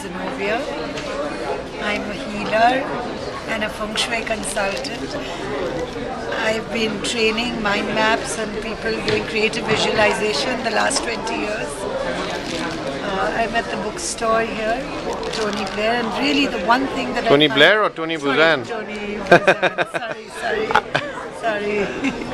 Zenobia. I'm a healer and a feng shui consultant. I've been training mind maps and people doing creative visualization the last 20 years. I'm at the bookstore here with Tony Blair, and really the one thing that Tony Blair or Tony Buzan? Tony Buzan. Sorry.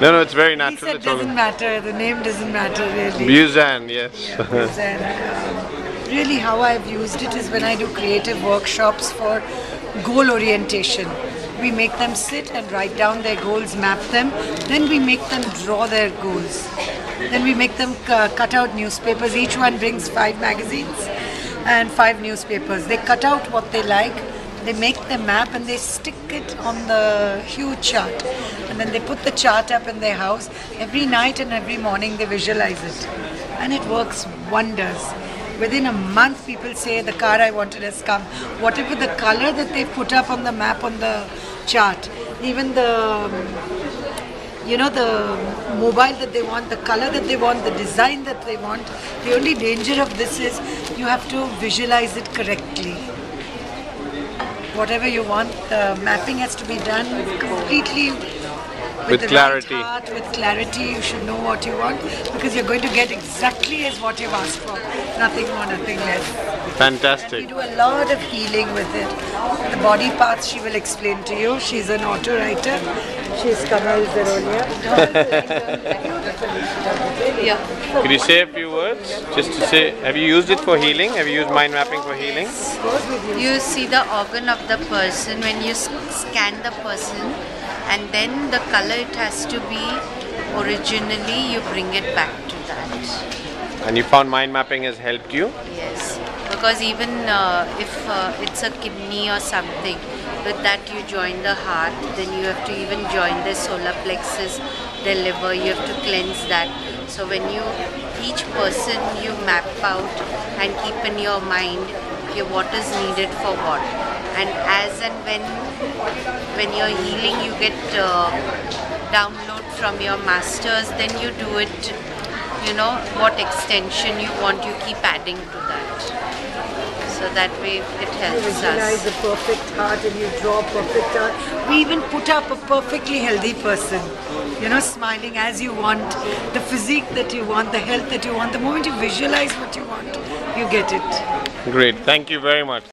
No, it's very He natural. said doesn't matter, the name doesn't matter really. Buzan, yes. Yeah, Buzan. Really how I've used it is when I do creative workshops for goal orientation. We make them sit and write down their goals, map them, then we make them draw their goals. Then we make them cut out newspapers. Each one brings 5 magazines and 5 newspapers. They cut out what they like, they make the map and they stick it on the huge chart. And then they put the chart up in their house. Every night and every morning they visualize it. And it works wonders. Within a month people say the car I wanted has come. Whatever the color that they put up on the map on the chart, even the the mobile that they want, the color that they want, the design that they want. The only danger of this is you have to visualize it correctly. Whatever you want, the mapping has to be done completely with clarity. Right heart, with clarity. You should know what you want because you're going to get exactly as what you've asked for. Nothing more, nothing less. Fantastic. And we do a lot of healing with it. The body parts she will explain to you. She's an auto writer. She's Kamal Zerolia. Yeah. Could you say a few words? Just to say, have you used it for healing? Have you used mind mapping for healing? You see the organ of the person when you scan the person, and then the color it has to be originally, you bring it back to that. And you found mind mapping has helped you? Yes, because even if it's a kidney or something, with that you join the heart, then you have to even join the solar plexus, the liver, you have to cleanse that. So when you, each person you map out and keep in your mind, okay, what is needed for what. And as and when you're healing, you get download from your masters, then you do it, what extension you want, you keep adding to that. So that way it helps us. You visualize the perfect heart and you draw a perfect heart. We even put up a perfectly healthy person, smiling as you want, the physique that you want, the health that you want. The moment you visualize what you want, you get it. Great. Thank you very much.